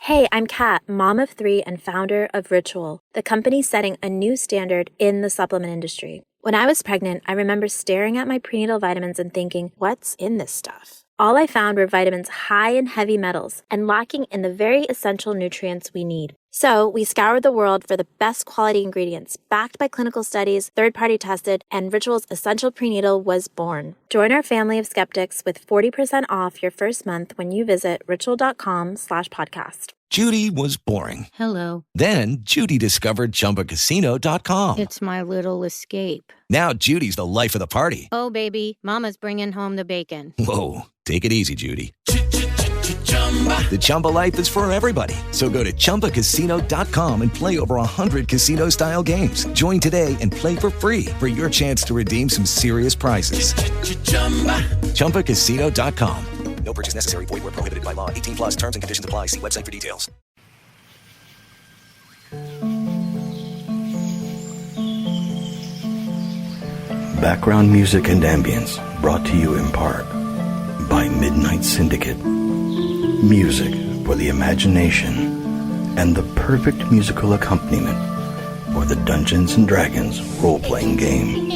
Hey, I'm Kat, mom of 3 and founder of Ritual, the company setting a new standard in the supplement industry. When I was pregnant, I remember staring at my prenatal vitamins and thinking, what's in this stuff? All I found were vitamins high in heavy metals and lacking in the very essential nutrients we need. So we scoured the world for the best quality ingredients, backed by clinical studies, third-party tested, and Ritual's Essential Prenatal was born. Join our family of skeptics with 40% off your first month when you visit ritual.com/podcast. Judy was boring. Hello. Then Judy discovered ChumbaCasino.com. It's my little escape. Now Judy's the life of the party. Oh, baby, mama's bringing home the bacon. Whoa, take it easy, Judy. The Chumba life is for everybody. So go to ChumbaCasino.com and play over 100 casino-style games. Join today and play for free for your chance to redeem some serious prizes. ChumbaCasino.com. No purchase necessary. Void where prohibited by law. 18 plus terms and conditions apply. See website for details. Background music and ambience brought to you in part by Midnight Syndicate. Music for the imagination and the perfect musical accompaniment for the Dungeons and Dragons role-playing game.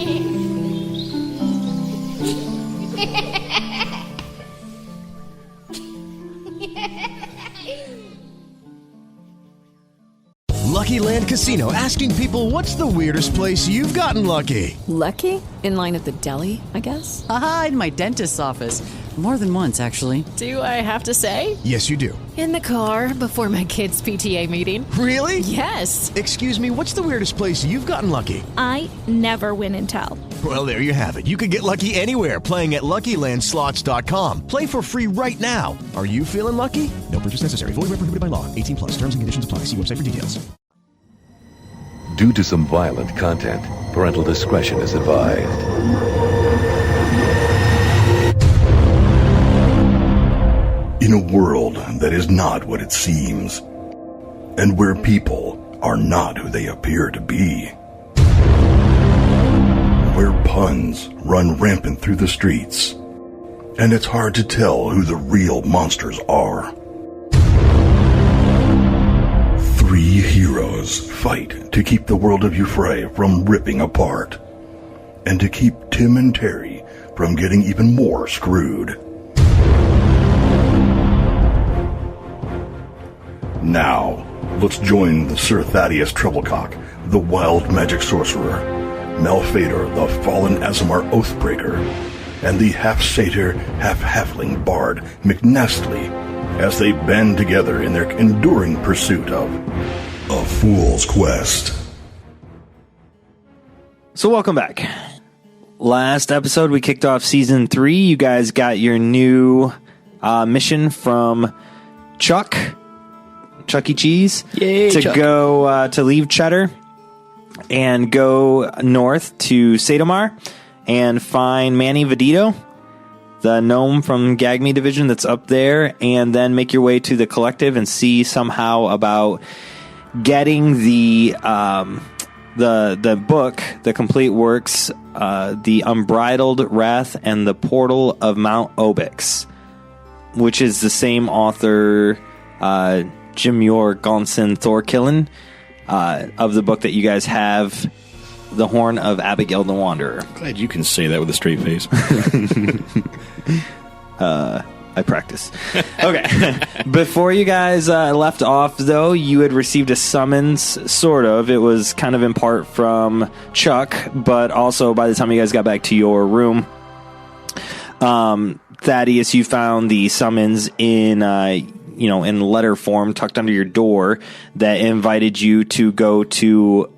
Lucky Land Casino, asking people, what's the weirdest place you've gotten lucky? Lucky? In line at the deli, I guess? Aha, in my dentist's office. More than once, actually. Do I have to say? Yes, you do. In the car before my kids' PTA meeting. Really? Yes. Excuse me, what's the weirdest place you've gotten lucky? I never win and tell. Well, there you have it. You can get lucky anywhere, playing at LuckyLandSlots.com. Play for free right now. Are you feeling lucky? No purchase necessary. Void where prohibited by law. 18 plus. Terms and conditions apply. See website for details. Due to some violent content, parental discretion is advised. In a world that is not what it seems, and where people are not who they appear to be, where puns run rampant through the streets, and it's hard to tell who the real monsters are. 3 heroes fight to keep the world of Euphrae from ripping apart, and to keep Tim and Terry from getting even more screwed. Now, let's join Sir Thadeus Trebilcock, the wild magic sorcerer, Malphaedor, the fallen Aasimar Oathbreaker, and the half-satyr, half-halfling bard, Nastly, as they band together in their enduring pursuit of a fool's quest. So welcome back. Last episode, we kicked off Season 3. You guys got your new mission from Chuck E. Cheese. Yay, to Chuck. go to leave Cheddar and go north to Satomar and find Manny Vadito, the gnome from Gag Me Division that's up there, and then make your way to the Collective and see somehow about getting the book, the complete works, the Unbridled Wrath and the Portal of Mount Obix, which is the same author, Jimyor Gonson Thorkillen, of the book that you guys have, The Horn of Abigail the Wanderer. Glad you can say that with a straight face. I practice. Okay. Before you guys left off, though, you had received a summons, sort of. It was kind of in part from Chuck, but also by the time you guys got back to your room, Thaddeus, you found the summons in letter form tucked under your door that invited you to go to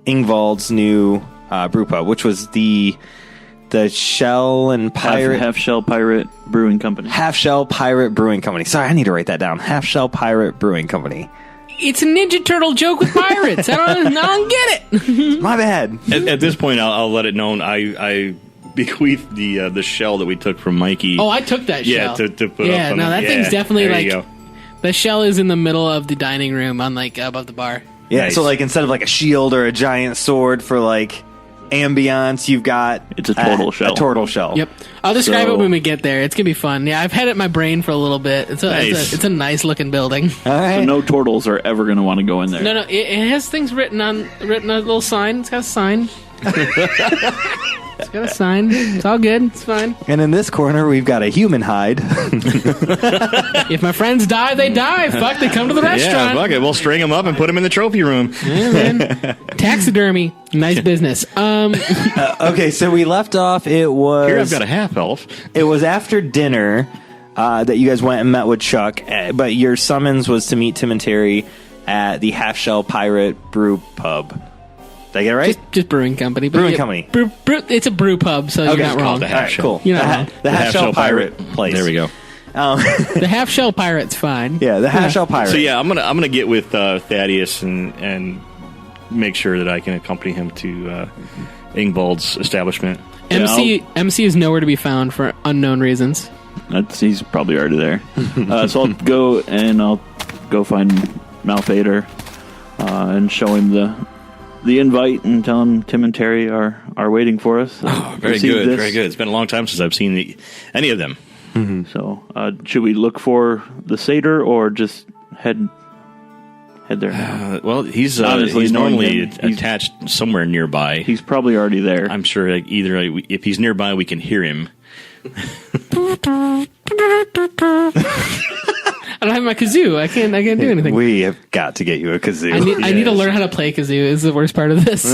Ingvald's new brew pub, which was the Shell and Pirate... Half Shell Pirate Brewing Company. Half Shell Pirate Brewing Company. Sorry, I need to write that down. Half Shell Pirate Brewing Company. It's a Ninja Turtle joke with pirates. I don't get it. My bad. At this point, I'll let it known. I bequeathed the shell that we took from Mikey. Oh, I took that shell. Yeah, to put yeah, up on no, that the, thing's definitely there like... you go. The shell is in the middle of the dining room on above the bar. Yeah, Nice. so instead of a shield or a giant sword for ambiance. You've got it's a turtle shell. A turtle shell. Yep. I'll describe it when we get there. It's gonna be fun. Yeah, I've had it in my brain for a little bit. It's a nice looking building. All right. So no turtles are ever going to want to go in there. No, it has things written on a little sign. It's got a sign. It's got a sign. It's all good. It's fine. And in this corner, we've got a human hide. If my friends die, they die. Fuck, they come to the restaurant. Yeah, fuck it. We'll string them up and put them in the trophy room. Yeah, man. Taxidermy. Nice business. Okay, so we left off. It was... Here I've got a half-elf. It was after dinner that you guys went and met with Chuck, but your summons was to meet Tim and Terry at the Half Shell Pirate Brew Pub. Did I get it right? Just Brewing Company. Brewing Company. It's a brew pub, so you're not wrong. The half shell. Cool. You're not wrong. The Half Shell Pirate place. There we go. The Half Shell Pirate's fine. Yeah, the Half Shell Pirate. So yeah, I'm gonna get with Thaddeus and make sure that I can accompany him to Ingvald's establishment. MC is nowhere to be found for unknown reasons. He's probably already there. So I'll go and I'll go find Malphaedor and show him the invite and tell him Tim and Terry are waiting for us. Oh, very good, very good. It's been a long time since I've seen any of them. Mm-hmm. So should we look for the satyr or just head there now? Well, he's normally attached somewhere nearby. He's probably already there. I'm sure either if he's nearby, we can hear him. I don't have my kazoo. I can't do anything. We have got to get you a kazoo. I need to learn how to play kazoo. Is the worst part of this.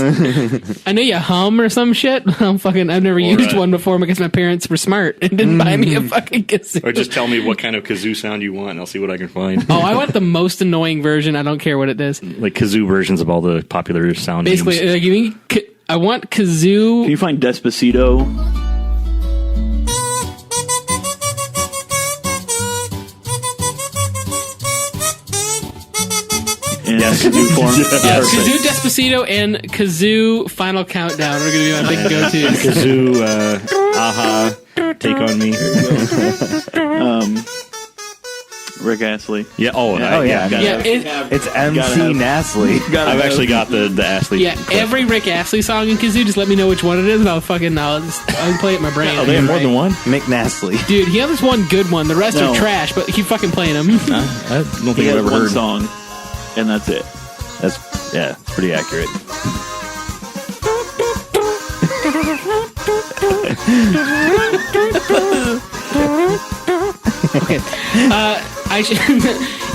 I know you hum or some shit. I've never used one before because my parents were smart and didn't buy me a fucking kazoo. Or just tell me what kind of kazoo sound you want, and I'll see what I can find. Oh, I want the most annoying version. I don't care what it is. Like kazoo versions of all the popular sound. Basically, I want kazoo. Can you find Despacito? Yes, kazoo form. Kazoo Despacito and Kazoo Final Countdown are going to be my big go-tos. Kazoo, Aha, Take on Me. Rick Astley. Yeah. It's MC Nastly. I've actually got the Astley. Yeah, every Rick Astley song in Kazoo, just let me know which one it is, and I'll play it in my brain. Oh, they have more than one? Mick Nastly. Dude, he has this one good one. The rest are trash, but keep fucking playing them. I don't think I've ever heard one song, and that's it. That's pretty accurate. Okay.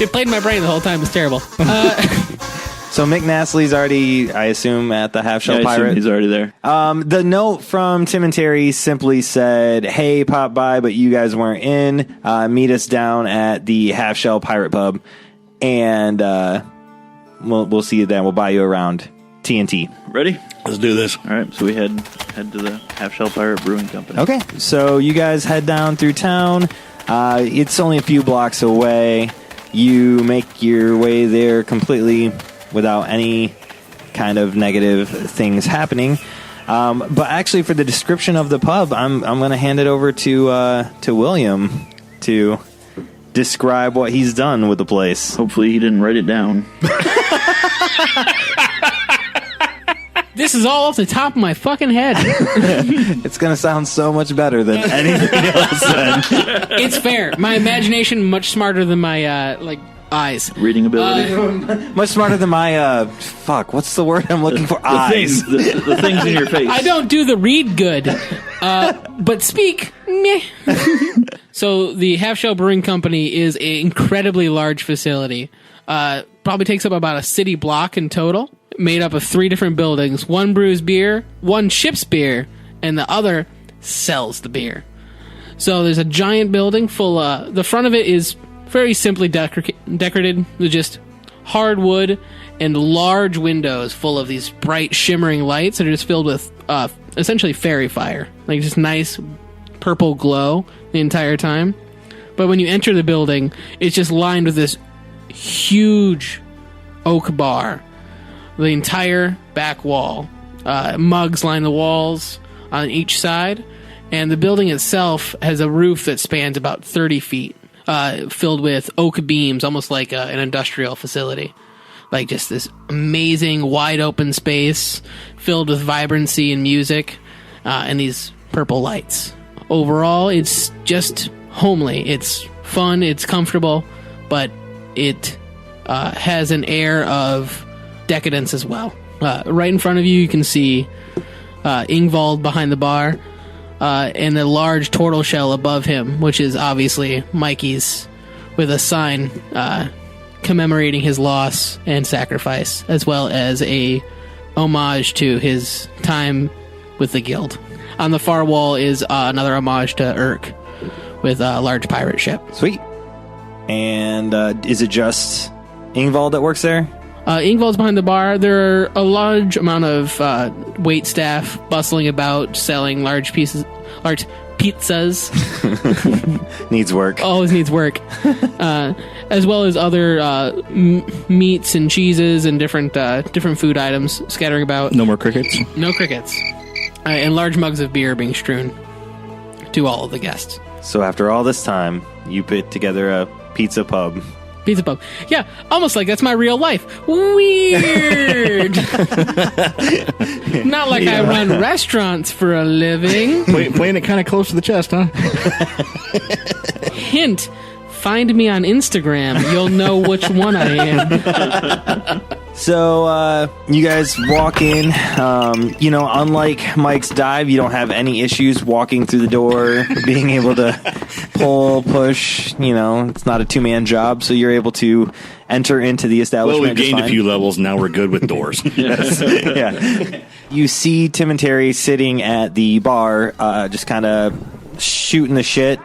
It played in my brain the whole time. It's terrible. So Mick Nastly's already, I assume, at the Half Shell Pirate. He's already there. The note from Tim and Terry simply said, "Hey, pop by, but you guys weren't in. Meet us down at the Half Shell Pirate Pub, and we'll see you then. We'll buy you around TNT." Ready? Let's do this. All right, so we head to the Half Shell Pirate Brewing Company. Okay, so you guys head down through town. It's only a few blocks away. You make your way there completely without any kind of negative things happening. But actually, for the description of the pub, I'm going to hand it over to William to describe what he's done with the place. Hopefully, he didn't write it down. This is all off the top of my fucking head. It's going to sound so much better than anything else. It's fair. My imagination much smarter than my eyes. Reading ability. Much smarter than my what's the word I'm looking for? Eyes. The things in your face. I don't do the read good. But speak, meh. So the Half Shell Brewing Company is an incredibly large facility. Probably takes up about a city block in total. Made up of 3 different buildings. One brews beer, one ships beer, and the other sells the beer. So there's a giant building full the front of it is very simply decorated with just hardwood and large windows full of these bright shimmering lights that are just filled with essentially fairy fire. Like just nice purple glow the entire time. But when you enter the building, it's just lined with this huge oak bar. The entire back wall. Mugs line the walls on each side. And the building itself has a roof that spans about 30 feet, filled with oak beams, almost like an industrial facility. like just this amazing wide open space filled with vibrancy and music, and these purple lights. Overall, it's just homely. It's fun, it's comfortable, but it has an air of decadence as well. Right in front of you, you can see Ingvald behind the bar, and a large turtle shell above him, which is obviously Mikey's, with a sign commemorating his loss and sacrifice, as well as a homage to his time with the guild. On the far wall is another homage to Urk with a large pirate ship. Sweet. And is it just Ingvald that works there? Ingvald's behind the bar. There are a large amount of wait staff bustling about, selling large pizzas. Needs work. Always needs work. As well as other meats and cheeses and different food items scattering about. No more crickets? No crickets. And large mugs of beer being strewn to all of the guests. So after all this time, you put together a pizza pub. Pizza pub. Yeah, almost like that's my real life. Weird. Not like I run restaurants for a living. Playing it kind of close to the chest, huh? Hint. Find me on Instagram. You'll know which one I am. So, you guys walk in. Unlike Mike's dive, you don't have any issues walking through the door, being able to pull, push. It's not a two-man job, so you're able to enter into the establishment. Well, we've gained a few levels. Now we're good with doors. Yes. Yeah. You see Tim and Terry sitting at the bar, just kind of shooting the shit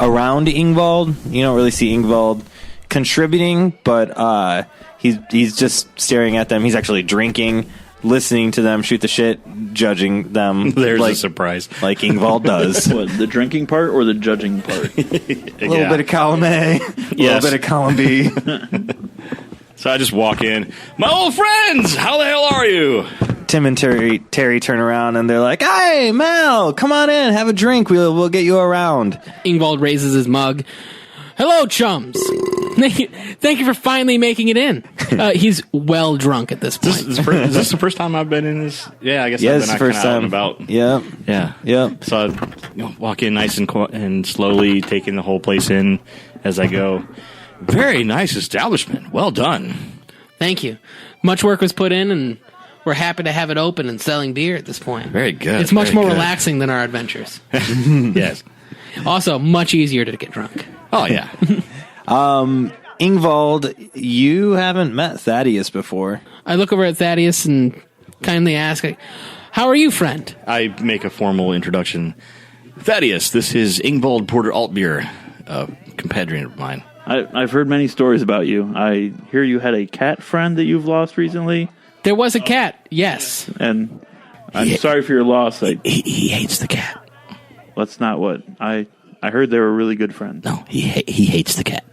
around Ingvald. You don't really see Ingvald contributing, but he's just staring at them. He's actually drinking, listening to them shoot the shit, judging them. There's a surprise. Like Ingvald does. What, the drinking part or the judging part? A little bit of column A, a little bit of column B. So I just walk in. My old friends, how the hell are you? Tim and Terry turn around and they're like, "Hey, Mal, come on in, have a drink. We'll get you around." Ingvald raises his mug. "Hello, chums. Thank you for finally making it in." He's well drunk at this point. Is this the first time I've been in this? Yeah, I guess yeah, I've it's been the first time. about. Yeah. So I walk in nice and slowly, taking the whole place in as I go. Very nice establishment. Well done. Thank you. Much work was put in, and we're happy to have it open and selling beer at this point. Very good. It's much more relaxing than our adventures. Yes. Also, much easier to get drunk. Oh, yeah. Ingvald, you haven't met Thadeus before. I look over at Thadeus and kindly ask, "How are you, friend?" I make a formal introduction. Thadeus, this is Ingvald Porter Altbeer, a compatriot of mine. I've heard many stories about you. I hear you had a cat friend that you've lost recently. There was a cat, yes. And I'm sorry for your loss. He hates the cat. That's not what I heard. They were really good friends. No, he hates the cat.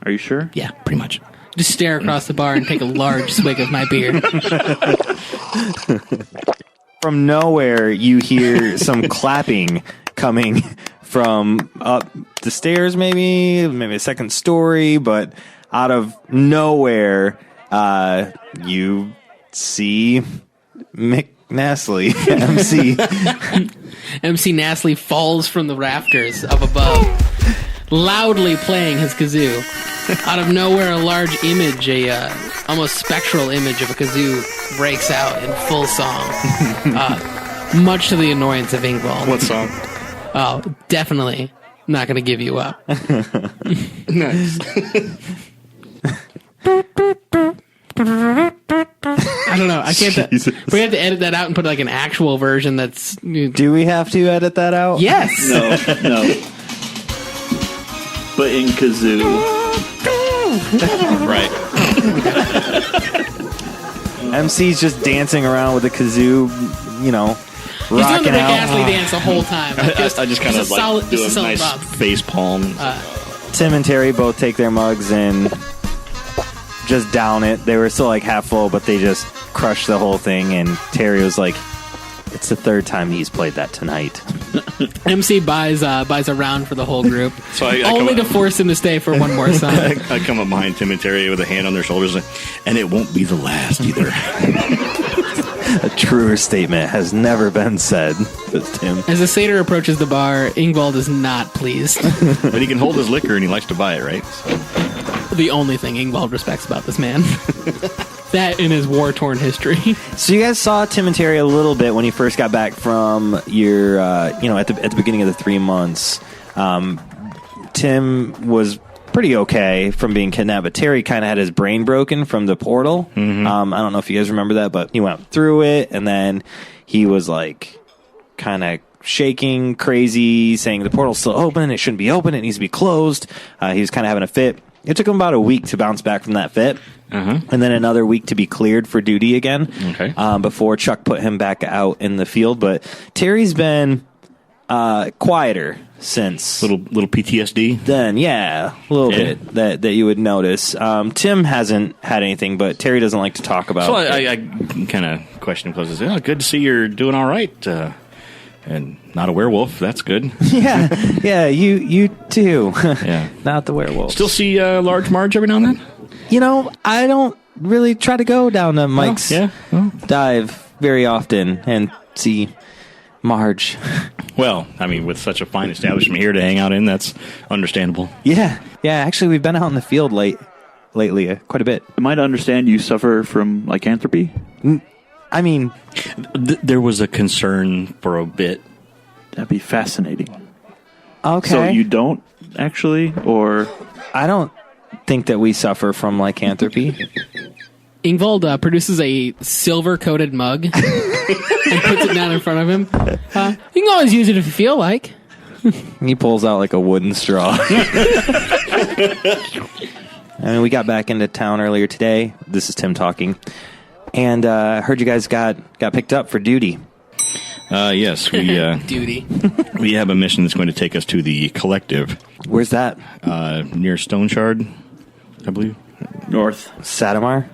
Are you sure? Yeah, pretty much. Just stare across the bar and take a large swig of my beer. From nowhere, you hear some clapping coming from up the stairs, maybe a second story, but out of nowhere, you see Nastly, MC. MC Nastly falls from the rafters up above, loudly playing his kazoo. Out of nowhere, a large image, almost spectral image of a kazoo breaks out in full song, much to the annoyance of Ingvald. What song? Oh, definitely not going to give you up. Nice. I don't know. I can't. We have to edit that out and put like an actual version. That's. Do we have to edit that out? Yes. No. But in kazoo. Right. MC's just dancing around with a kazoo, He's doing the Rick Astley out. dance the whole time. I just kind of like do a nice bob. face palm. Tim and Terry both take their mugs and just down it. They were still like half full, but they just crushed the whole thing. And Terry was like, "It's the third time he's played that tonight." MC buys a round for the whole group, So I only to force him to stay for one more song. I come up behind Tim and Terry with a hand on their shoulders, and it won't be the last either. A truer statement has never been said, says Tim. As the satyr approaches the bar, Ingvald is not pleased. But he can hold his liquor, and he likes to buy it, right? So. The only thing Ingvald respects about this man. That in his war-torn history. So you guys saw Tim and Terry a little bit when you first got back from your, at the beginning of the 3 months. Tim was pretty okay from being kidnapped, but Terry kind of had his brain broken from the portal. Mm-hmm. I don't know if you guys remember that, but he went through it, and then he was like kind of shaking, crazy, saying the portal's still open, it shouldn't be open, it needs to be closed. He was kind of having a fit. It took him about a week to bounce back from that fit, and then another week to be cleared for duty again. Okay. Before Chuck put him back out in the field. But Terry's been quieter since. Little PTSD? Then, yeah, a little bit that you would notice. Tim hasn't had anything, but Terry doesn't like to talk about So it. I kind of question him close and say, oh, good to see you're doing all right. And not a werewolf. That's good. Yeah, you too. Yeah. Not the werewolf. Still see Large Marge every now and then? I don't really try to go down to Mike's dive very often and see Marge. Well, I mean, with such a fine establishment here to hang out in, that's understandable. Yeah. Actually, we've been out in the field lately quite a bit. Am I to understand you suffer from lycanthropy? I mean, there was a concern for a bit. That'd be fascinating. Okay. So you don't actually, or I don't think that we suffer from lycanthropy. Ingvald produces a silver-coated mug and puts it down in front of him. You can always use it if you feel like. He pulls out like a wooden straw. We got back into town earlier today. This is Tim talking. And I heard you guys got picked up for duty. Yes, we duty. We have a mission that's going to take us to the Collective. Where's that? Near Stone Shard, I believe. North. Satomar?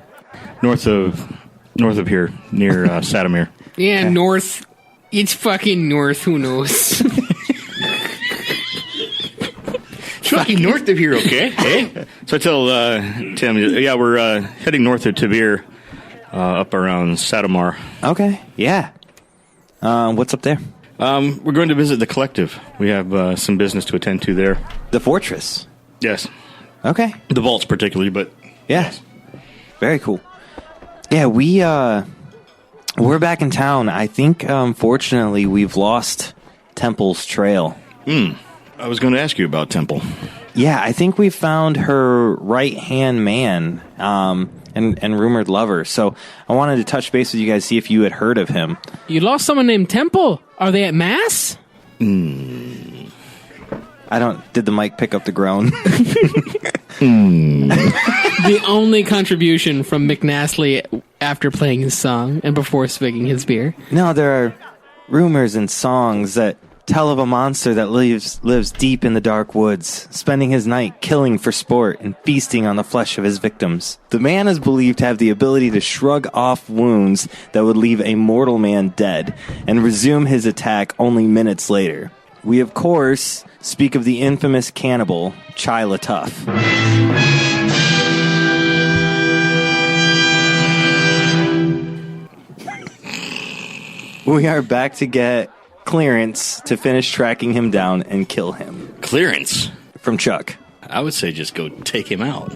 North of here, near Satomar. Yeah, north. It's fucking north. Who knows? It's fucking north of here, okay? Hey? So I tell Tim, yeah, we're heading north of Tibir. Up around Satomar. Okay, yeah. What's up there? We're going to visit the Collective. We have some business to attend to there. The fortress? Yes. Okay. The vaults particularly, but... Yeah. Very cool. Yeah, we're back in town. I think, fortunately, we've lost Temple's trail. I was going to ask you about Temple. Yeah, I think we found her right-hand man, and rumored lover. So I wanted to touch base with you guys, see if you had heard of him. You lost someone named Temple. Are they at Mass? Did the mic pick up the groan? The only contribution from Nastly after playing his song and before swigging his beer. No, there are rumors and songs that tell of a monster that lives deep in the dark woods, spending his night killing for sport and feasting on the flesh of his victims. The man is believed to have the ability to shrug off wounds that would leave a mortal man dead and resume his attack only minutes later. We, of course, speak of the infamous cannibal, Chai LaTough. We are back to get clearance to finish tracking him down and kill him. Clearance? From Chuck. I would say just go take him out.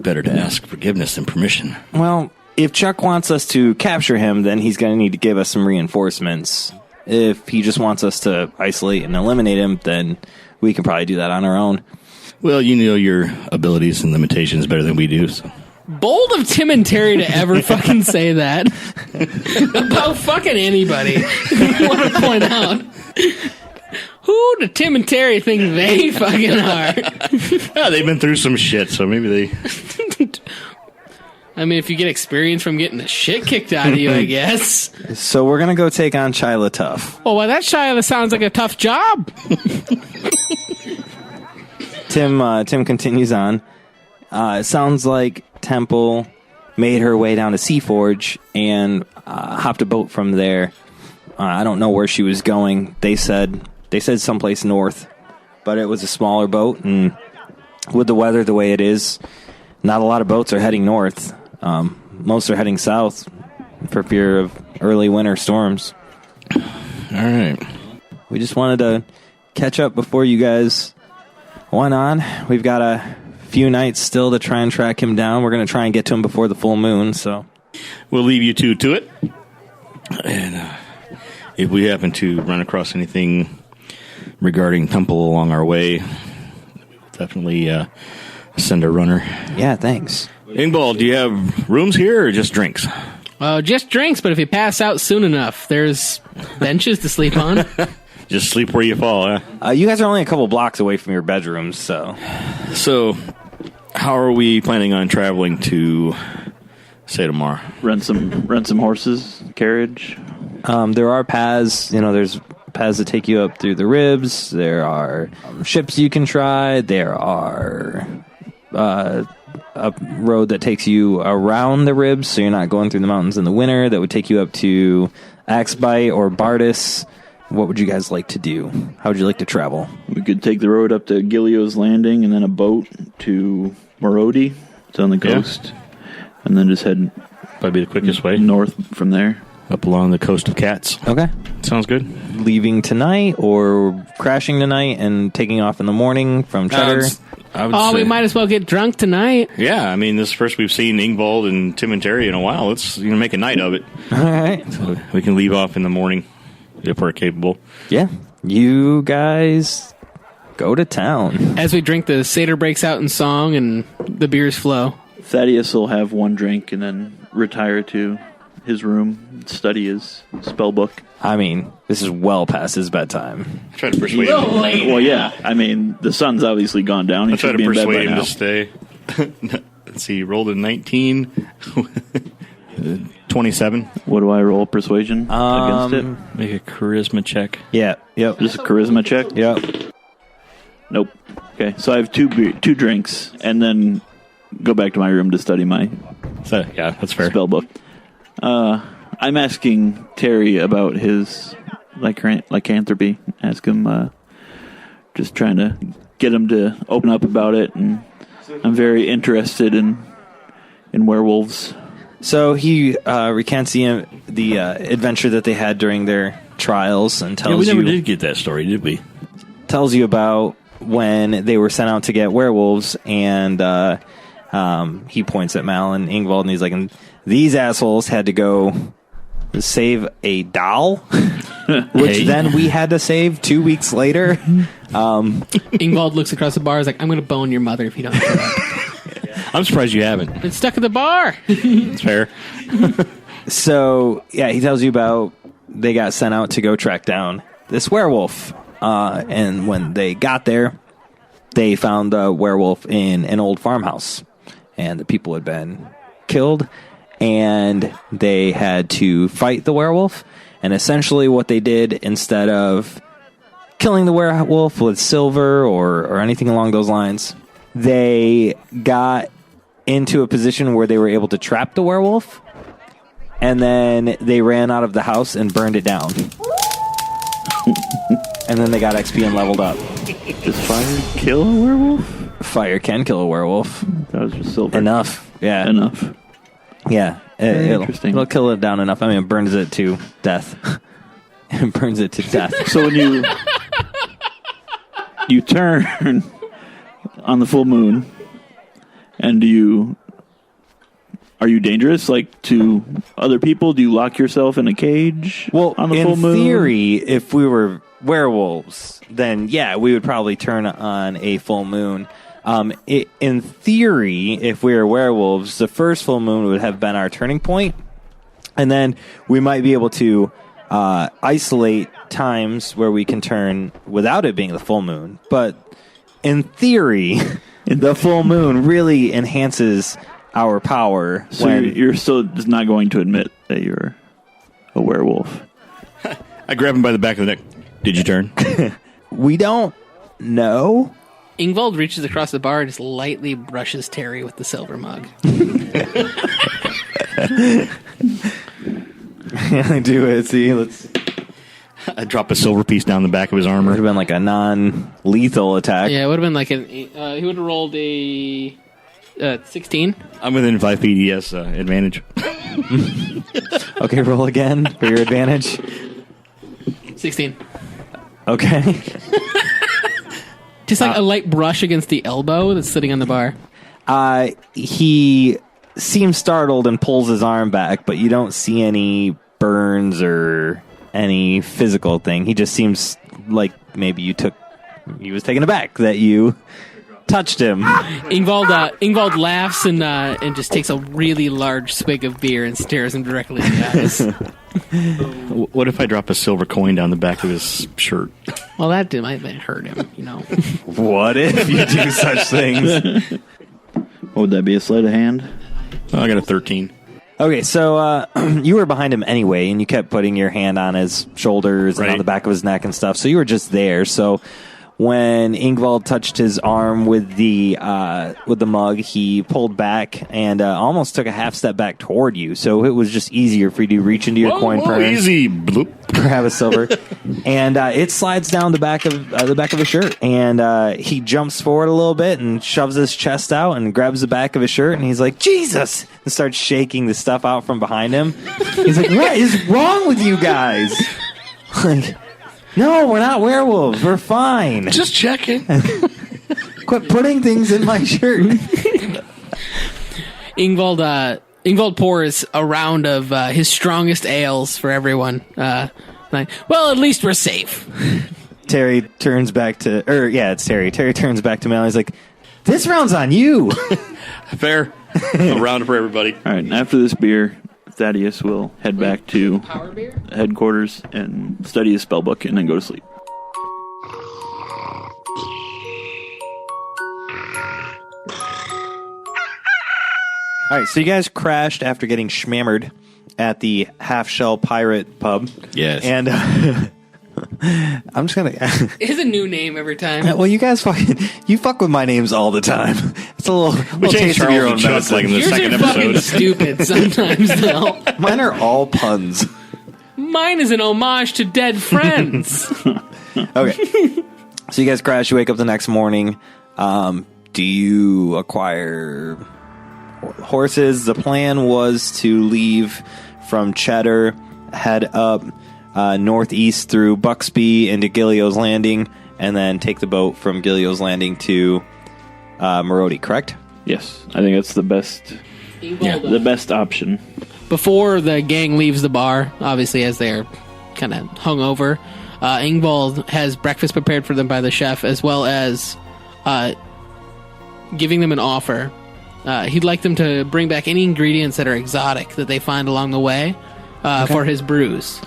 Better to ask forgiveness than permission. Well, if Chuck wants us to capture him, then he's going to need to give us some reinforcements. If he just wants us to isolate and eliminate him, then we can probably do that on our own. Well, you know your abilities and limitations better than we do, so... Bold of Tim and Terry to ever fucking say that about fucking anybody. I want to point out, who do Tim and Terry think they fucking are? Yeah, they've been through some shit, so maybe they... I mean, if you get experience from getting the shit kicked out of you, I guess. So we're going to go take on Chai LaTough. Oh, well, that Chai sounds like a tough job. Tim continues on. It sounds like Temple made her way down to Seaforge and hopped a boat from there I don't know where she was going. They said someplace north, but it was a smaller boat, and with the weather the way it is, not a lot of boats are heading north. Most are heading south for fear of early winter storms. All right. We just wanted to catch up before you guys went on. We've got a few nights still to try and track him down. We're going to try and get to him before the full moon, so we'll leave you two to it. And if we happen to run across anything regarding Temple along our way, we'll definitely send a runner. Yeah, thanks. Ingvald, do you have rooms here or just drinks? Just drinks, but if you pass out soon enough, there's benches to sleep on. Just sleep where you fall, huh? You guys are only a couple blocks away from your bedrooms, so... So, how are we planning on traveling to Satomar? Rent some horses, carriage. There are paths. There's paths that take you up through the ribs. There are ships you can try. There are a road that takes you around the ribs, so you're not going through the mountains in the winter. That would take you up to Axbite or Bardis. What would you guys like to do? How would you like to travel? We could take the road up to Gilio's Landing and then a boat to Morodi. It's on the coast. Yeah. And then just head... Probably the quickest way. North from there. Up along the coast of Cats. Okay. Sounds good. Leaving tonight or crashing tonight and taking off in the morning from Cheddar? We might as well get drunk tonight. Yeah, I mean, this is first we've seen Ingvald and Tim and Terry in a while. Let's make a night of it. All right. So we can leave off in the morning if we're capable. Yeah. You guys go to town. As we drink, the satyr breaks out in song and the beers flow. Thaddeus will have one drink and then retire to his room, study his spell book. I mean, this is well past his bedtime. Try to persuade him. Well, yeah. I mean, the sun's obviously gone down. He I try should to be in bed persuade by him now. to stay. Let's see, rolled a 19. 27. What do I roll? Persuasion against it? Make a charisma check. Yeah. Yep. Just a charisma check? Yep. Nope. Okay, so I have two drinks, and then go back to my room to study my yeah, that's fair. spell book. I'm asking Terry about his lycanthropy. Ask him, just trying to get him to open up about it, and I'm very interested in werewolves. So he recants the adventure that they had during their trials and tells you... we never did get that story, did we? Tells you about when they were sent out to get werewolves, and he points at Mal and Ingvald, and he's like, and these assholes had to go save a doll, which then we had to save 2 weeks later. Ingvald looks across the bar, is like, I'm going to bone your mother if you don't shut up. I'm surprised you haven't. It's stuck at the bar. It's fair. So, yeah, he tells you about they got sent out to go track down this werewolf. And when they got there, they found the werewolf in an old farmhouse. And the people had been killed. And they had to fight the werewolf. And essentially what they did, instead of killing the werewolf with silver or anything along those lines, they got into a position where they were able to trap the werewolf, and then they ran out of the house and burned it down. And then they got XP and leveled up. Does fire kill a werewolf? Fire can kill a werewolf. That was just silver. Enough. Yeah. Enough. Yeah. It'll kill it down enough. I mean, it burns it to death. It burns it to death. So when you turn on the full moon, and are you dangerous, like, to other people? Do you lock yourself in a cage on the full moon? In theory, if we were werewolves, then yeah, we would probably turn on a full moon. In theory, if we were werewolves, the first full moon would have been our turning point, and then we might be able to isolate times where we can turn without it being the full moon. But in theory, the full moon really enhances our power. So you're still just not going to admit that you're a werewolf. I grab him by the back of the neck. Did you turn? We don't know. Ingvald reaches across the bar and just lightly brushes Terry with the silver mug. Do it. See, let's I drop a silver piece down the back of his armor. Would have been like a non-lethal attack. Yeah, it would have been like he would have rolled a 16. I'm within 5 feet. Yes, advantage. Okay, roll again for your advantage. 16. Okay. Just like a light brush against the elbow that's sitting on the bar. He seems startled and pulls his arm back, but you don't see any burns or any physical thing. He just seems like maybe he was taken aback that you touched him. Ingvald laughs and just takes a really large swig of beer and stares him directly in the eyes. What if I drop a silver coin down the back of his shirt? Well, that might hurt him, you know. What if you do such things? What would that be, a sleight of hand? I got a 13. Okay, so you were behind him anyway, and you kept putting your hand on his shoulders and on the back of his neck and stuff, so you were just there. So when Ingvald touched his arm with the mug, he pulled back and almost took a half step back toward you. So it was just easier for you to reach into your coin purse, easy, bloop, grab a silver, and it slides down the back of his shirt. And he jumps forward a little bit and shoves his chest out and grabs the back of his shirt. And he's like, "Jesus!" and starts shaking the stuff out from behind him. He's like, "What is wrong with you guys?" Like, no, we're not werewolves. We're fine. Just checking. Quit putting things in my shirt. Ingvald pours a round of his strongest ales for everyone. Like, well, at least we're safe. Terry turns back to... it's Terry. Terry turns back to Mel. He's like, this round's on you. Fair. A round for everybody. All right, after this beer, Thadeus will head back to headquarters and study his spellbook and then go to sleep. All right, so you guys crashed after getting schmammered at the Half Shell Pirate Pub. Yes. And I'm just going to... It's a new name every time. Well, you guys fuck with my names all the time. It's a little taste of your own medicine. Like in the Yours second are episode. fucking stupid sometimes, though. Mine are all puns. Mine is an homage to dead friends. Okay. So you guys crash, you wake up the next morning. Do you acquire horses? The plan was to leave from Cheddar, head up northeast through Buxby into Gilio's Landing, and then take the boat from Gilio's Landing to Marodi, correct? Yes, I think that's the best. The best option. Before the gang leaves the bar, obviously as they're kind of hungover, Ingvald has breakfast prepared for them by the chef, as well as giving them an offer. He'd like them to bring back any ingredients that are exotic that they find along the way for his brews.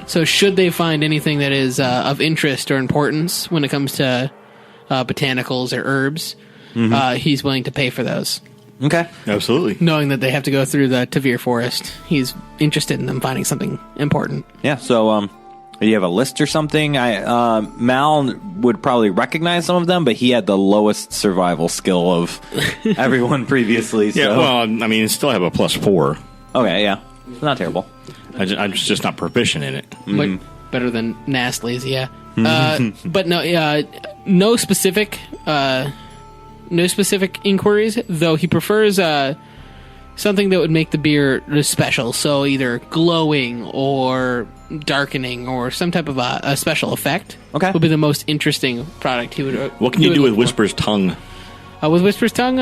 So should they find anything that is of interest or importance when it comes to botanicals or herbs, he's willing to pay for those. Okay. Absolutely. Knowing that they have to go through the Tavir forest, he's interested in them finding something important. Yeah, so do you have a list or something? Mal would probably recognize some of them, but he had the lowest survival skill of everyone previously. So. Yeah, well, I mean, still have a +4. Okay, yeah. Not terrible. I'm just not proficient in it. But better than Nastly's, yeah. But no specific inquiries, though he prefers something that would make the beer special. So either glowing or darkening or some type of a special effect. Okay. Would be the most interesting product he would. What can you do with Whisper's tongue? With Whisper's tongue,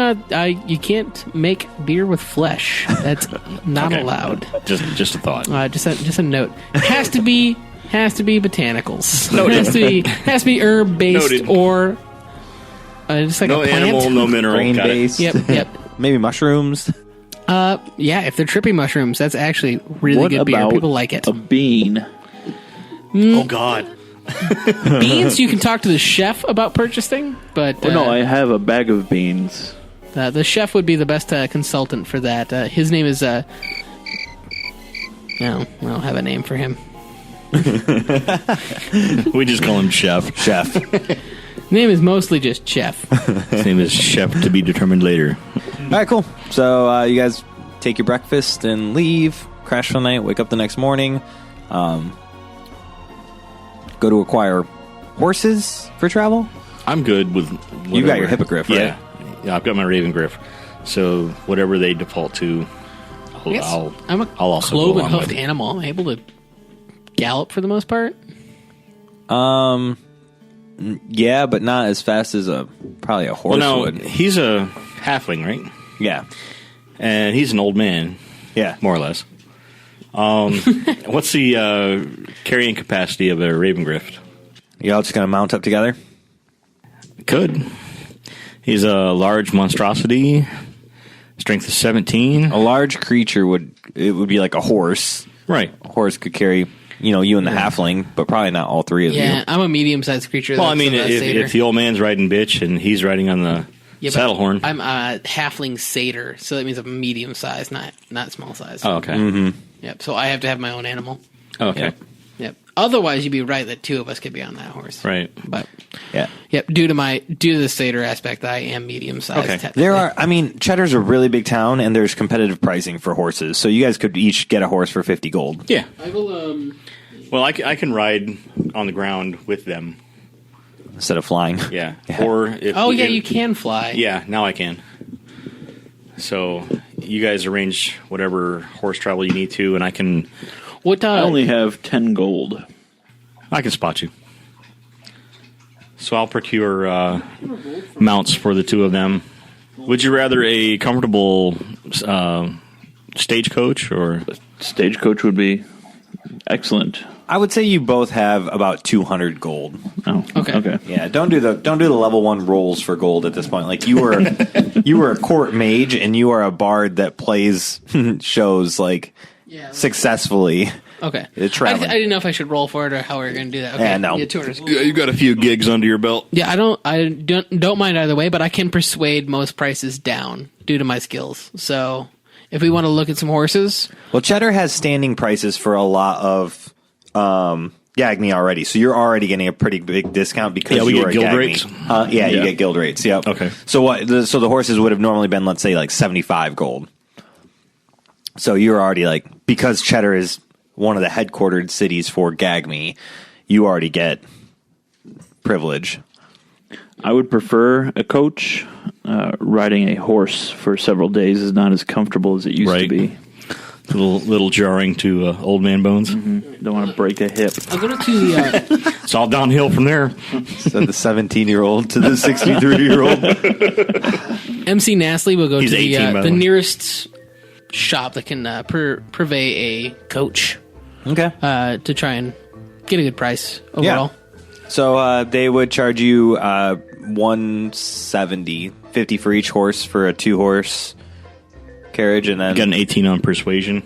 you can't make beer with flesh. That's not allowed. Just a thought. Just a note. It has to be botanicals. It has to be herb based or just like no a plant. Animal, no mineral. Grain based. Yep. Maybe mushrooms. Yeah, if they're trippy mushrooms, that's actually really good beer. People like it. A bean. Oh God. Beans, you can talk to the chef about purchasing, but no, I have a bag of beans. The chef would be the best consultant for that. His name is no, I don't have a name for him. We just call him Chef. Chef. His name is mostly just Chef. His name is Chef to be determined later. All right, cool. So you guys take your breakfast and leave, crash for the night, wake up the next morning. go to acquire horses for travel? I'm good with whatever. You got your hippogriff, right? Yeah, I've got my raven griff. So whatever they default to, I'm a I'll also cloven go along hoofed with it. animal. I'm able to gallop for the most part. Yeah, but not as fast as probably a horse would. He's a halfling, right? Yeah. And he's an old man. Yeah. More or less. What's the carrying capacity of a raven griff? Y'all just going to mount up together? Could. He's a large monstrosity. Strength of 17. A large creature would be like a horse. Right. A horse could carry, you and the halfling, but probably not all three of you. Yeah, I'm a medium-sized creature. Well, I mean, if the old man's riding bitch and he's riding on the saddle horn. I'm a halfling satyr, so that means I'm medium-sized, not small-sized. Oh, okay. Mm-hmm. Yep, so I have to have my own animal. Okay. Yep. Otherwise, you'd be right that two of us could be on that horse. Right. But yeah. Yep. Due to the satyr aspect, I am medium sized. Okay. Cheddar's a really big town, and there's competitive pricing for horses. So you guys could each get a horse for 50 gold. Yeah. I will. Well, I can ride on the ground with them instead of flying. Yeah. Or if you can fly. Yeah. Now I can. So you guys arrange whatever horse travel you need to, and I can. I only have 10 gold. I can spot you. So I'll procure mounts for the two of them. Would you rather a comfortable stagecoach or? Stagecoach would be excellent. I would say you both have about 200 gold. Oh, okay. Yeah, don't do the level 1 rolls for gold at this point. Like you were a court mage, and you are a bard that plays shows like successfully. Okay. I Traveling. didn't know if I should roll for it or how we were going to do that. Okay. Yeah, no. Yeah, 200. Yeah, you got a few gigs under your belt. Yeah, I don't mind either way, but I can persuade most prices down due to my skills. So if we want to look at some horses, well, Cheddar has standing prices for a lot of Gagme already, so you're already getting a pretty big discount because we you get are a guild Gagme. rates. You get guild rates. Yep. Okay. So what? So the horses would have normally been, let's say, like 75 gold. So you're already because Cheddar is one of the headquartered cities for Gagme, you already get privilege. I would prefer a coach. Riding a horse for several days is not as comfortable as it used to be. A little jarring to old man bones. Mm-hmm. Don't want to break a hip. I'll go to the. It's all downhill from there. So the 17-year-old to the 63-year-old. MC Nastly will go He's to 18, by the the way. nearest shop that can purvey a coach. Okay. To try and get a good price overall. Yeah. So they would charge you 170, 50 for each horse for a 2-horse carriage, and then Got an 18 on persuasion.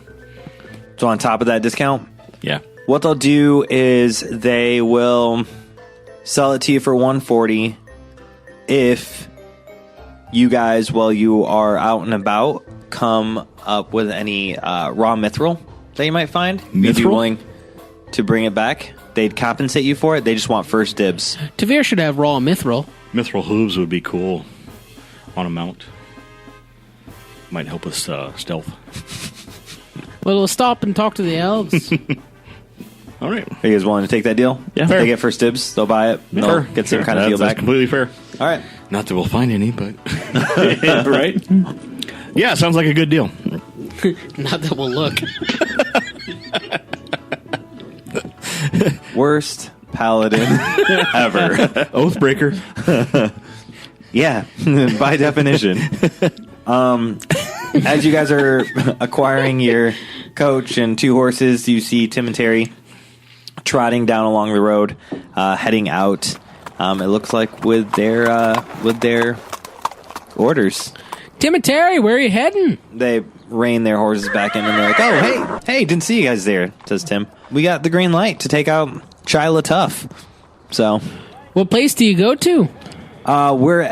So on top of that discount, Yeah. what they'll do is they will sell it to you for 140 if you guys, while you are out and about, come up with any raw mithril that you might find. You'd be Mithril? willing to bring it back. They'd compensate you for it. They just want first dibs. Tavir should have raw mithril. Mithril hooves would be cool on a mount. Might help us stealth. Well, we'll stop and talk to the elves. All right. Are you guys willing to take that deal? Yeah. They get first dibs. They'll buy it. They'll Fair. get some kind of That's deal back. completely fair. All right. Not that we'll find any, but Right? yeah, sounds like a good deal. Not that we'll look. Worst paladin ever. Oathbreaker. Yeah, by definition. As you guys are acquiring your coach and 2 horses, you see Tim and Terry trotting down along the road, heading out. It looks like with their orders. Tim and Terry, where are you heading? They rein their horses back in, and they're like, "Oh, hey, didn't see you guys there," says Tim. "We got the green light to take out Chai LaTough." So, what place do you go to?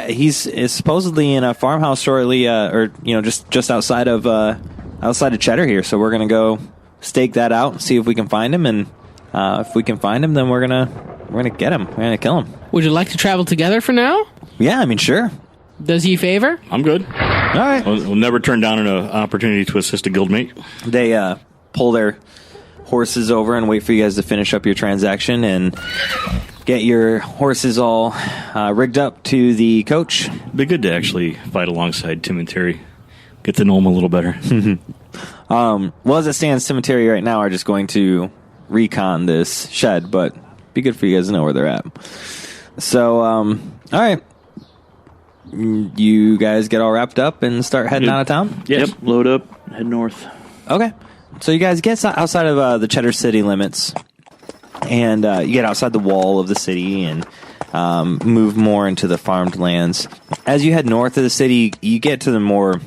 He's supposedly in a farmhouse shortly, just outside of Cheddar here. So we're gonna go stake that out and see if we can find him, and if we can find him, then we're gonna get him. We're gonna kill him. Would you like to travel together for now? Yeah, I mean, sure. Does he favor? I'm good. All right. We'll never turn down an opportunity to assist a guildmate. They pull their horses over and wait for you guys to finish up your transaction and get your horses all rigged up to the coach. It'd be good to actually fight alongside Tim and Terry. Get to know them a little better. Well, as it stands, Tim and Terry right now are just going to recon this shed, but it'd be good for you guys to know where they're at. So, all right. You guys get all wrapped up and start heading out of town? Yep, load up, head north. Okay. So you guys get outside of the Cheddar City limits, and you get outside the wall of the city and move more into the farmed lands. As you head north of the city, you get to the more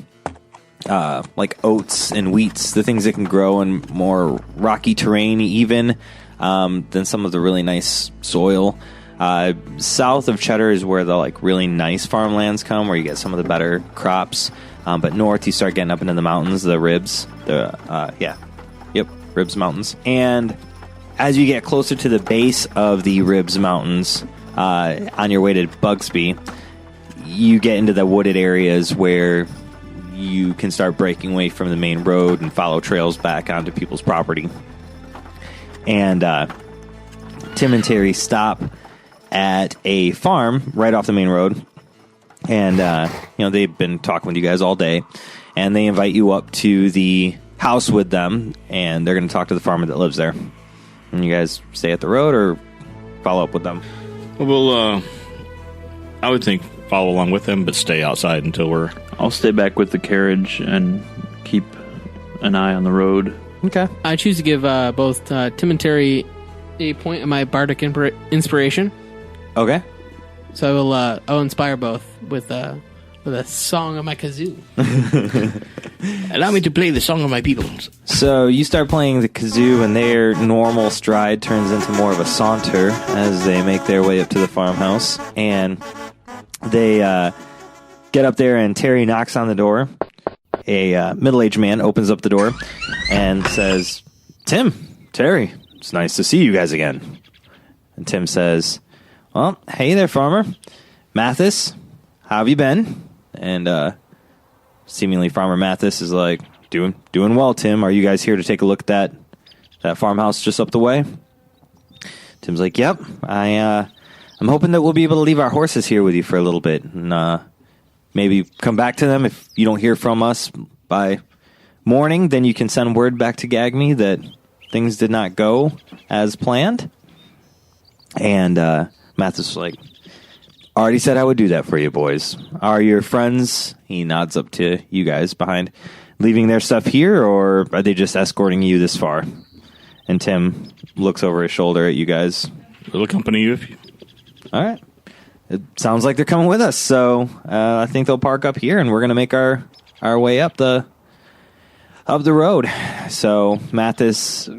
like oats and wheats, the things that can grow in more rocky terrain even than some of the really nice soil. South of Cheddar is where the like really nice farmlands come, where you get some of the better crops. But north, you start getting up into the mountains, the Ribs, Ribs Mountains. And as you get closer to the base of the Ribs Mountains, on your way to Bugsby, you get into the wooded areas where you can start breaking away from the main road and follow trails back onto people's property. And Tim and Terry stop at a farm right off the main road, and they've been talking with you guys all day, and they invite you up to the house with them, and they're going to talk to the farmer that lives there. And you guys stay at the road or follow up with them? Well, I would think follow along with them, but stay outside until I'll stay back with the carriage and keep an eye on the road. Okay. I choose to give both Tim and Terry a point of my bardic inspiration. Okay. So I'll inspire both with a song of my kazoo. Allow me to play the song of my people. So you start playing the kazoo, and their normal stride turns into more of a saunter as they make their way up to the farmhouse. And they get up there, and Terry knocks on the door. A middle-aged man opens up the door and says, "Tim, Terry, it's nice to see you guys again." And Tim says, "Well, hey there, farmer. Mathis, how have you been?" And seemingly Farmer Mathis is like, doing well, Tim. Are you guys here to take a look at that farmhouse just up the way? Tim's like, "Yep. I'm hoping that we'll be able to leave our horses here with you for a little bit, and maybe come back to them. If you don't hear from us by morning, then you can send word back to Gagme that things did not go as planned." And Mathis was like, "Already said I would do that for you, boys. Are your friends," he nods up to you guys behind, "leaving their stuff here, or are they just escorting you this far?" And Tim looks over his shoulder at you guys. "We'll accompany you if you..." All right. It sounds like they're coming with us, so I think they'll park up here, and we're going to make our way up the road. So Mathis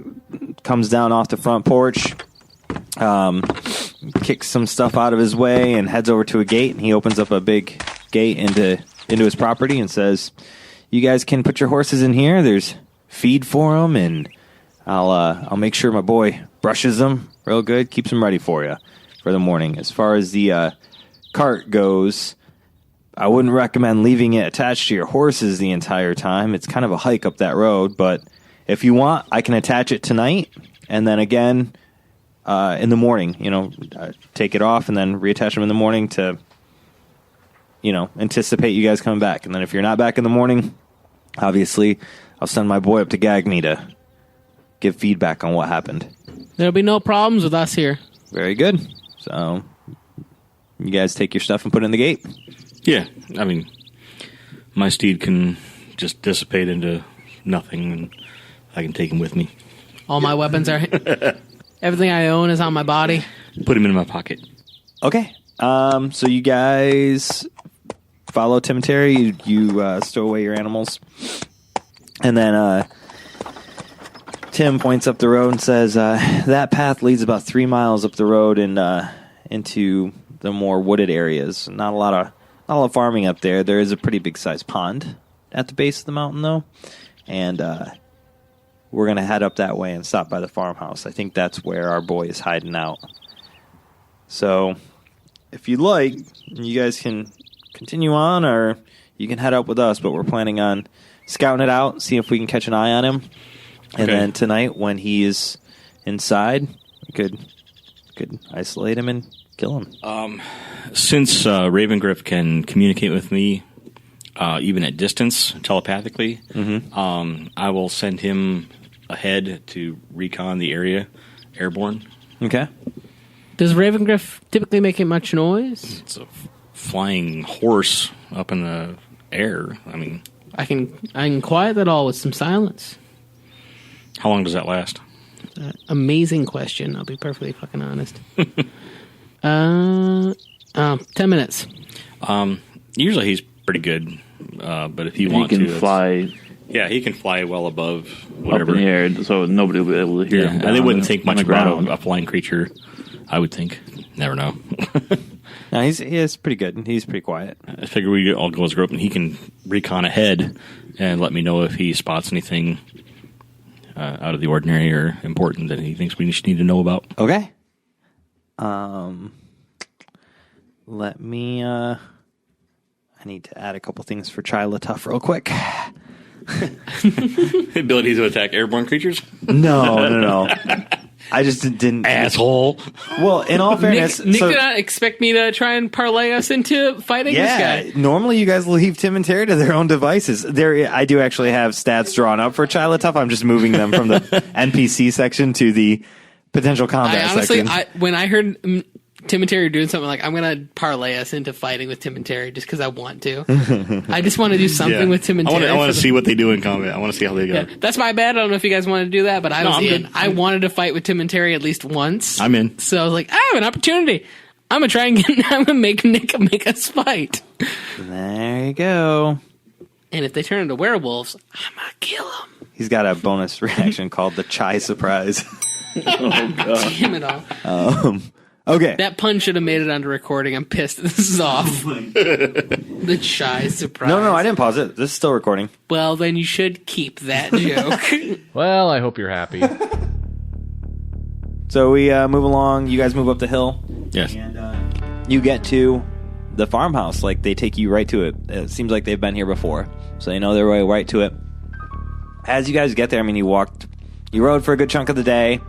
comes down off the front porch, kicks some stuff out of his way, and heads over to a gate. And he opens up a big gate into his property and says, "You guys can put your horses in here. There's feed for them, and I'll make sure my boy brushes them real good, keeps them ready for you for the morning. As far as the cart goes, I wouldn't recommend leaving it attached to your horses the entire time. It's kind of a hike up that road, but if you want, I can attach it tonight, and then again in the morning, take it off and then reattach them in the morning to, anticipate you guys coming back. And then if you're not back in the morning, obviously, I'll send my boy up to Gagme to give feedback on what happened." There'll be no problems with us here. Very good. So you guys take your stuff and put it in the gate? Yeah. I mean, my steed can just dissipate into nothing, and I can take him with me. All my weapons are... Everything I own is on my body. Put him in my pocket. Okay. So you guys follow Tim and Terry. You stow away your animals. And then Tim points up the road and says, that path leads about 3 miles up the road and into the more wooded areas. Not a lot of farming up there. There is a pretty big sized pond at the base of the mountain, though. And we're going to head up that way and stop by the farmhouse. I think that's where our boy is hiding out. So if you'd like, you guys can continue on, or you can head up with us, but we're planning on scouting it out, see if we can catch an eye on him. And then tonight, when he is inside, we could isolate him and kill him. Since Ravengriff can communicate with me, even at distance, telepathically, I will send him ahead to recon the area, airborne. Okay. Does Ravengriff typically make much noise? It's a flying horse up in the air. I mean, I can quiet that all with some silence. How long does that last? Amazing question. I'll be perfectly fucking honest. 10 minutes. Usually he's pretty good, but if you want he to, can fly. Yeah, he can fly well above whatever up in the air, so nobody will be able to hear him. And they wouldn't think much about ground. a flying creature. I would think. Never know. No, he is pretty good. He's pretty quiet. I figure we all go as a group, and he can recon ahead and let me know if he spots anything out of the ordinary or important that he thinks we need to know about. Okay. Let me. I need to add a couple things for Chai LaTough real quick. Ability to attack airborne creatures? No. I just didn't. Asshole. Well, in all fairness, Nick did not expect me to try and parlay us into fighting this guy. Normally you guys leave Tim and Terry to their own devices. I do actually have stats drawn up for Chai LaTough. I'm just moving them from the NPC section to the potential combat section. When I heard Tim and Terry doing something, like, I'm going to parlay us into fighting with Tim and Terry just because I want to. I just want to do something with Tim and Terry. I want to see what they do in combat. I want to see how they go. Yeah, that's my bad. I don't know if you guys want to do that, but I'm in. Good. I wanted to fight with Tim and Terry at least once. I'm in. So I was like, I have an opportunity. I'm going to try and I'm going to make Nick make us fight. There you go. And if they turn into werewolves, I'm going to kill them. He's got a bonus reaction called the Chai Surprise. Oh, God. Damn it all. Okay. That pun should have made it onto recording. I'm pissed this is off. The Chai Surprise. No, I didn't pause it. This is still recording. Well, then you should keep that joke. Well, I hope you're happy. So we move along. You guys move up the hill. Yes. And you get to the farmhouse. Like, they take you right to it. It seems like they've been here before. So they know their way right to it. As you guys get there, I mean, you rode for a good chunk of the day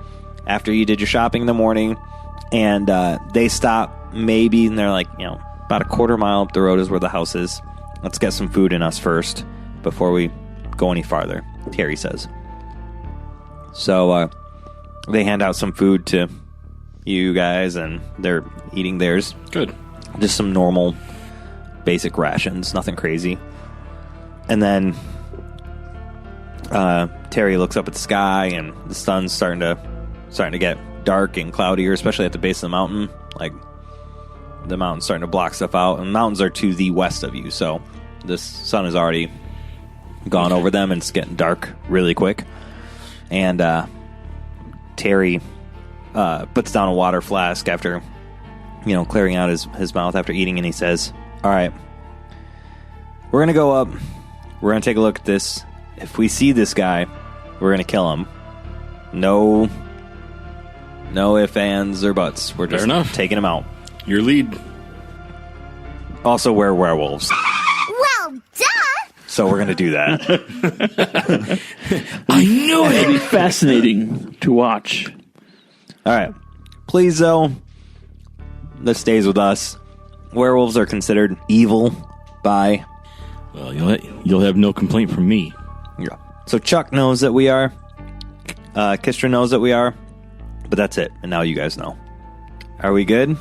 after you did your shopping in the morning. And they stop maybe, and they're like, about a quarter mile up the road is where the house is. Let's get some food in us first before we go any farther, Terry says. So they hand out some food to you guys, and they're eating theirs. Good. Just some normal, basic rations, nothing crazy. And then Terry looks up at the sky, and the sun's starting to get dark and cloudier, especially at the base of the mountain. Like, the mountain's starting to block stuff out, and mountains are to the west of you, so the sun has already gone over them, and it's getting dark really quick. And Terry puts down a water flask after, clearing out his mouth after eating, and he says, all right, we're going to go up. We're going to take a look at this. If we see this guy, we're going to kill him. No ifs, ands, or buts. We're just taking him out. Your lead. Also, we're werewolves. Well, duh! So we're going to do that. I knew it! It'll be fascinating to watch. All right. Please, though, this stays with us. Werewolves are considered evil by... Well, you'll have no complaint from me. Yeah. So Chuck knows that we are. Kistra knows that we are. But that's it. And now you guys know. Are we good?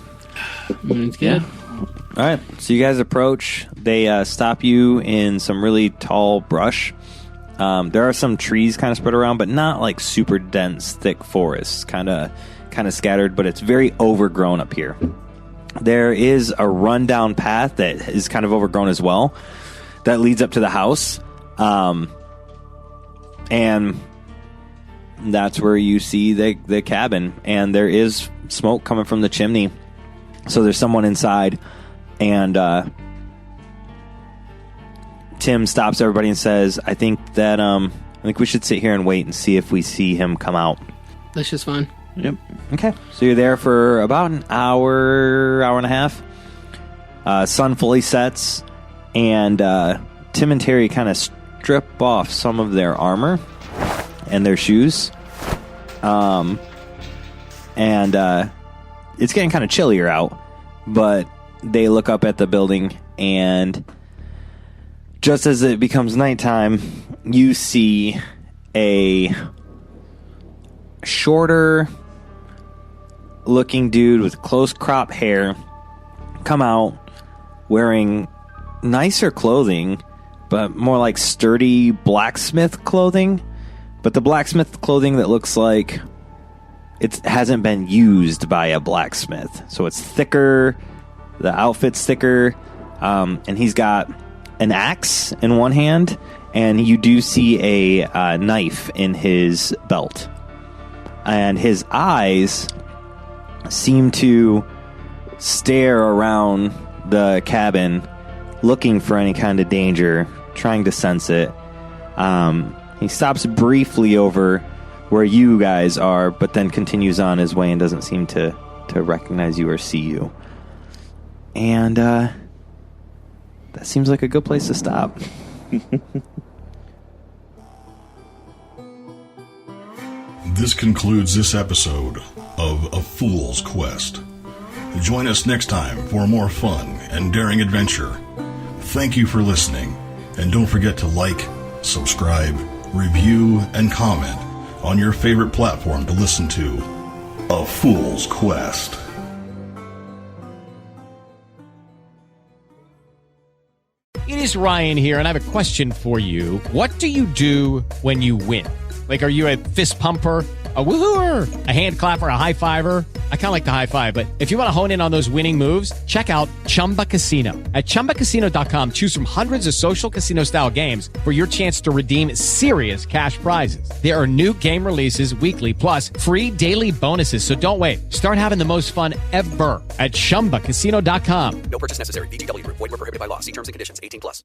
It's good. All right. So you guys approach. They stop you in some really tall brush. There are some trees kind of spread around, but not like super dense, thick forests. Kind of scattered, but it's very overgrown up here. There is a rundown path that is kind of overgrown as well that leads up to the house. And that's where you see the cabin, and there is smoke coming from the chimney. So there's someone inside, and Tim stops everybody and says, I think we should sit here and wait and see if we see him come out. That's just fine. Yep. Okay. So you're there for about an hour and a half. Sun fully sets, and Tim and Terry kind of strip off some of their armor. and their shoes. And it's getting kind of chillier out, but they look up at the building, and just as it becomes nighttime, you see a shorter looking dude with close crop hair come out wearing nicer clothing, but more like sturdy blacksmith clothing. But the blacksmith clothing that looks like it hasn't been used by a blacksmith. So it's thicker, the outfit's thicker, and he's got an axe in one hand, and you do see a knife in his belt. And his eyes seem to stare around the cabin, looking for any kind of danger, trying to sense it. He stops briefly over where you guys are, but then continues on his way and doesn't seem to recognize you or see you. And that seems like a good place to stop. This concludes this episode of A Fool's Quest. Join us next time for more fun and daring adventure. Thank you for listening, and don't forget to like, subscribe, review, and comment on your favorite platform to listen to A Fool's Quest. It is Ryan here, and I have a question for you. What do you do when you win? Like, are you a fist pumper, a woohooer, a hand clapper, a high fiver? I kind of like the high five, but if you want to hone in on those winning moves, check out Chumba Casino. At ChumbaCasino.com, choose from hundreds of social casino-style games for your chance to redeem serious cash prizes. There are new game releases weekly, plus free daily bonuses, so don't wait. Start having the most fun ever at ChumbaCasino.com. No purchase necessary. VGW Group. Void where prohibited by law. See terms and conditions. 18+.